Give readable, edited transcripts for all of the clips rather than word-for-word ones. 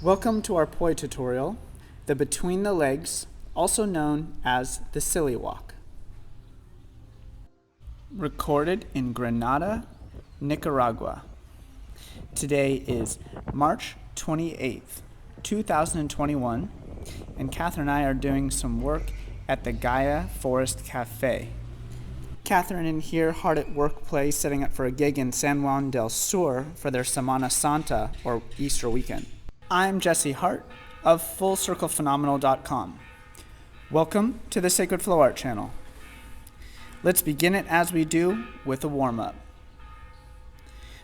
Welcome to our poi tutorial, the between the legs, also known as the silly walk. Recorded in Granada, Nicaragua. Today is March 28th, 2021, and Catherine and I are doing some work at the Gaia Forest Cafe. Catherine and here hard at work play setting up for a gig in San Juan del Sur for their Semana Santa, or Easter weekend. I'm Jesse Hart of FullCirclePhenomenal.com. Welcome to the Sacred Flow Art channel. Let's begin it as we do with a warm-up.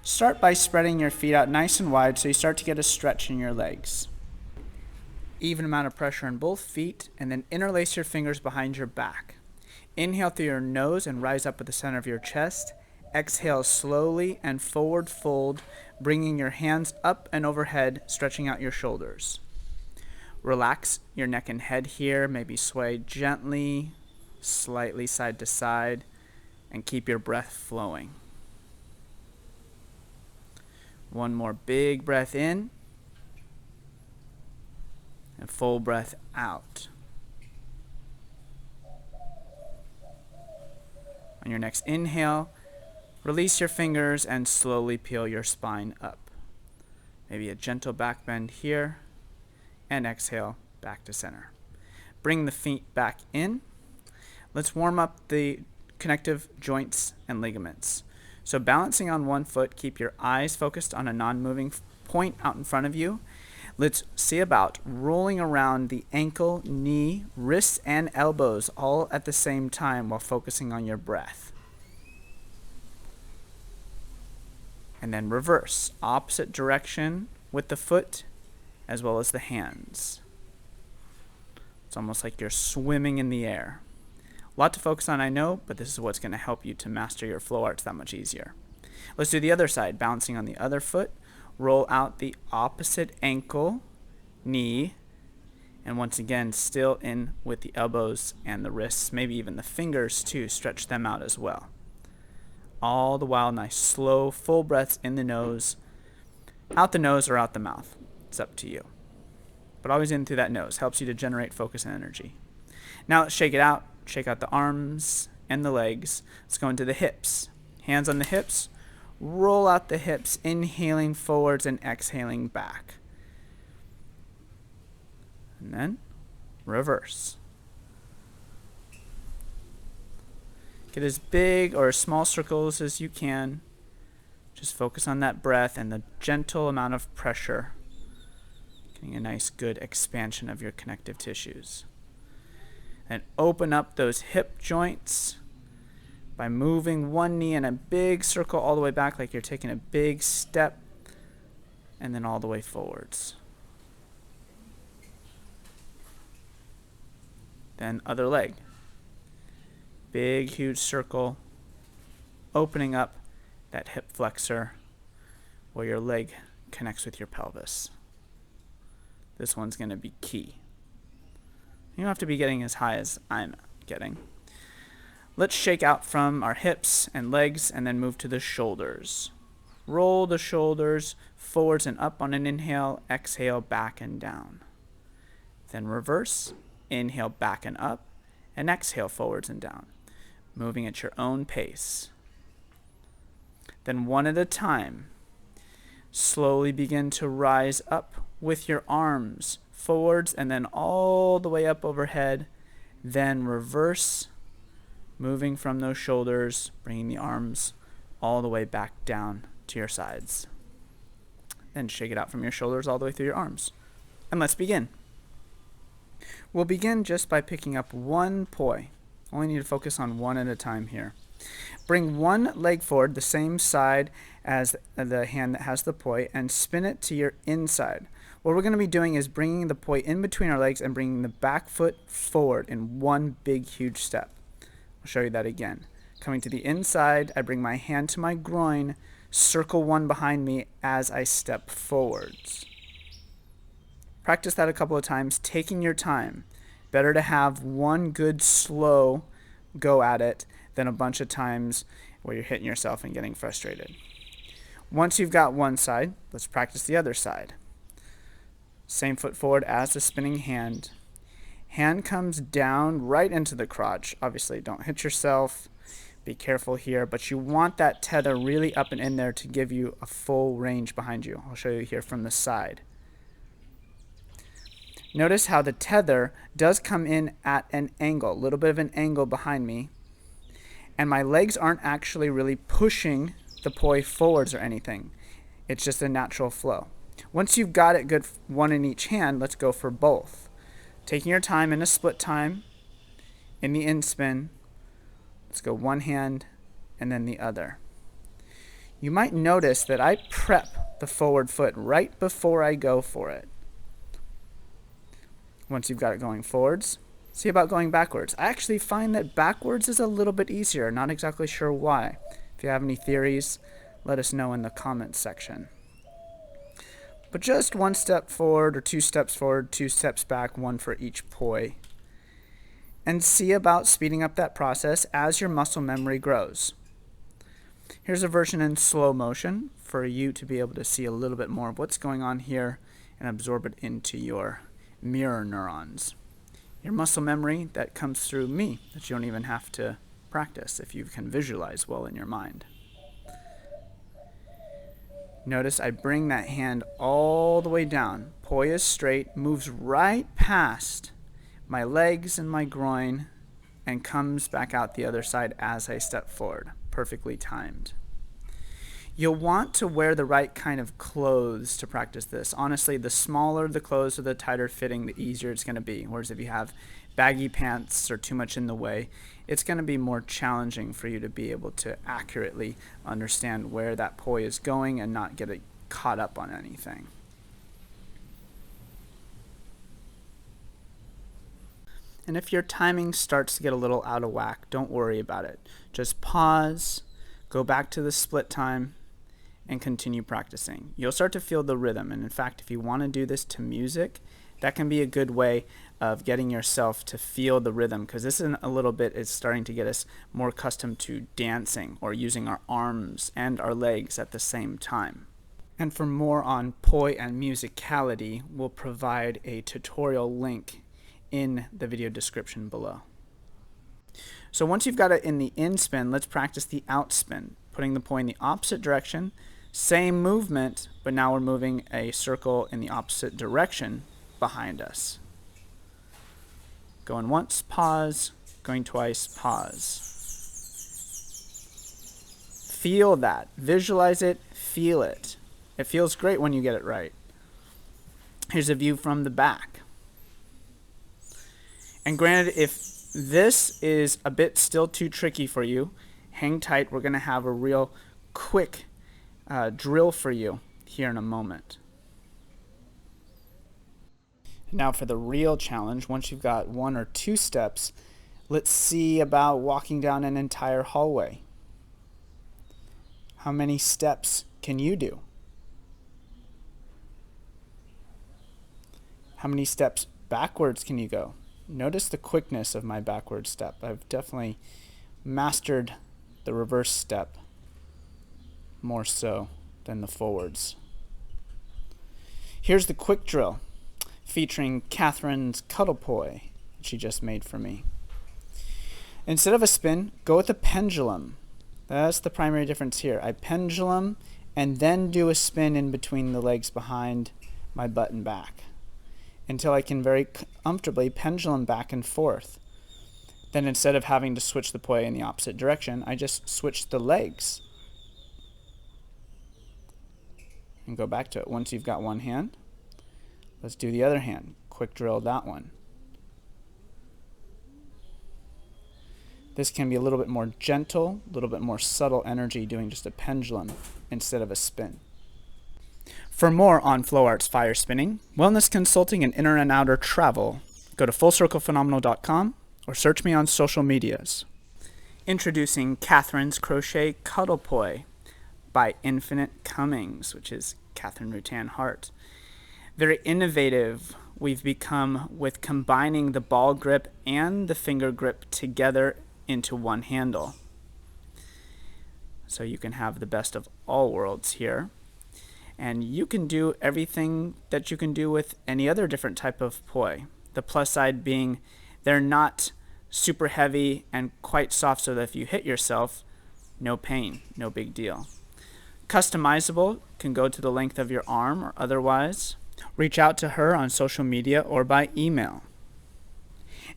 Start by spreading your feet out nice and wide so you start to get a stretch in your legs. Even amount of pressure in both feet, and then interlace your fingers behind your back. Inhale through your nose and rise up at the center of your chest. Exhale slowly and forward fold, bringing your hands up and overhead, stretching out your shoulders. Relax your neck and head here, maybe sway gently, slightly side to side, and keep your breath flowing. One more big breath in, and full breath out. On your next inhale, release your fingers and slowly peel your spine up. Maybe a gentle back bend here, and exhale back to center. Bring the feet back in. Let's warm up the connective joints and ligaments. So balancing on one foot, keep your eyes focused on a non-moving point out in front of you. Let's see about rolling around the ankle, knee, wrists, and elbows all at the same time while focusing on your breath. And then reverse, opposite direction with the foot as well as the hands. It's almost like you're swimming in the air. A lot to focus on, I know, but this is what's going to help you to master your flow arts that much easier. Let's do the other side, balancing on the other foot. Roll out the opposite ankle, knee, and once again, still in with the elbows and the wrists, maybe even the fingers too, stretch them out as well. All the while, nice slow, full breaths in the nose, out the nose or out the mouth. It's up to you. But always in through that nose, helps you to generate focus and energy. Now let's shake it out, shake out the arms and the legs. Let's go into the hips. Hands on the hips. Roll out the hips, inhaling forwards and exhaling back. And then reverse. Get as big or as small circles as you can. Just focus on that breath and the gentle amount of pressure. Getting a nice good expansion of your connective tissues. And open up those hip joints by moving one knee in a big circle all the way back like you're taking a big step, and then all the way forwards. Then other leg. Big, huge circle, opening up that hip flexor where your leg connects with your pelvis. This one's going to be key. You don't have to be getting as high as I'm getting. Let's shake out from our hips and legs and then move to the shoulders. Roll the shoulders forwards and up on an inhale, exhale back and down. Then reverse, inhale back and up, and exhale forwards and down, moving at your own pace. Then one at a time, slowly begin to rise up with your arms forwards and then all the way up overhead, then reverse, moving from those shoulders, bringing the arms all the way back down to your sides. Then shake it out from your shoulders all the way through your arms. And let's begin. We'll begin just by picking up one poi. Only need to focus on one at a time here. Bring one leg forward, the same side as the hand that has the poi, and spin it to your inside. What we're going to be doing is bringing the poi in between our legs and bringing the back foot forward in one big, huge step. I'll show you that again. Coming to the inside, I bring my hand to my groin, circle one behind me as I step forwards. Practice that a couple of times, taking your time. Better to have one good slow go at it than a bunch of times where you're hitting yourself and getting frustrated. Once you've got one side, let's practice the other side. Same foot forward as the spinning hand. Hand comes down right into the crotch. Obviously, don't hit yourself. Be careful here, but you want that tether really up and in there to give you a full range behind you. I'll show you here from the side. Notice how the tether does come in at an angle, a little bit of an angle behind me, and my legs aren't actually really pushing the poi forwards or anything. It's just a natural flow. Once you've got it good, one in each hand, let's go for both. Taking your time in a split time, in the in spin, let's go one hand and then the other. You might notice that I prep the forward foot right before I go for it. Once you've got it going forwards, see about going backwards. I actually find that backwards is a little bit easier. Not exactly sure why. If you have any theories, let us know in the comments section. But just one step forward or 2 steps forward, 2 steps back, one for each poi. And see about speeding up that process as your muscle memory grows. Here's a version in slow motion for you to be able to see a little bit more of what's going on here and absorb it into your mirror neurons. Your muscle memory that comes through me, that you don't even have to practice if you can visualize well in your mind. Notice I bring that hand all the way down. Poi is straight, moves right past my legs and my groin, and comes back out the other side as I step forward. Perfectly timed. You'll want to wear the right kind of clothes to practice this. Honestly, the smaller the clothes or the tighter fitting, the easier it's going to be. Whereas if you have baggy pants or too much in the way, it's going to be more challenging for you to be able to accurately understand where that poi is going and not get it caught up on anything. And if your timing starts to get a little out of whack, don't worry about it. Just pause, go back to the split time, and continue practicing. You'll start to feel the rhythm, and in fact, if you want to do this to music, that can be a good way of getting yourself to feel the rhythm, because this in a little bit is starting to get us more accustomed to dancing or using our arms and our legs at the same time. And for more on poi and musicality, we'll provide a tutorial link in the video description below. So once you've got it in the in spin, let's practice the out spin, putting the poi in the opposite direction. Same movement, but now we're moving a circle in the opposite direction behind us. Going once, pause. Going twice, pause. Feel that. Visualize it. Feel it. It feels great when you get it right. Here's a view from the back. And granted, if this is a bit still too tricky for you, hang tight. We're going to have a real quick drill for you here in a moment. Now for the real challenge, once you've got 1 or 2 steps, let's see about walking down an entire hallway. How many steps can you do? How many steps backwards can you go? Notice the quickness of my backward step. I've definitely mastered the reverse step more so than the forwards. Here's the quick drill featuring Catherine's cuddle poi that she just made for me. Instead of a spin, go with a pendulum. That's the primary difference here. I pendulum and then do a spin in between the legs behind my butt and back until I can very comfortably pendulum back and forth. Then instead of having to switch the poi in the opposite direction, I just switch the legs and go back to it. Once you've got one hand, let's do the other hand. Quick drill that one. This can be a little bit more gentle, a little bit more subtle energy doing just a pendulum instead of a spin. For more on FlowArt's fire spinning, wellness consulting, and inner and outer travel, go to fullcirclephenomenal.com or search me on social medias. Introducing Catherine's Crochet Cuddle Poi by Infinite Cummings, which is Catherine Rutan Hart. Very innovative we've become with combining the ball grip and the finger grip together into one handle. So you can have the best of all worlds here. And you can do everything that you can do with any other different type of poi. The plus side being they're not super heavy and quite soft, so that if you hit yourself, no pain, no big deal. Customizable can go to the length of your arm or otherwise. Reach out to her on social media or by email.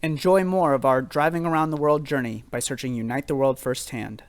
Enjoy more of our driving around the world journey by searching Unite the World firsthand.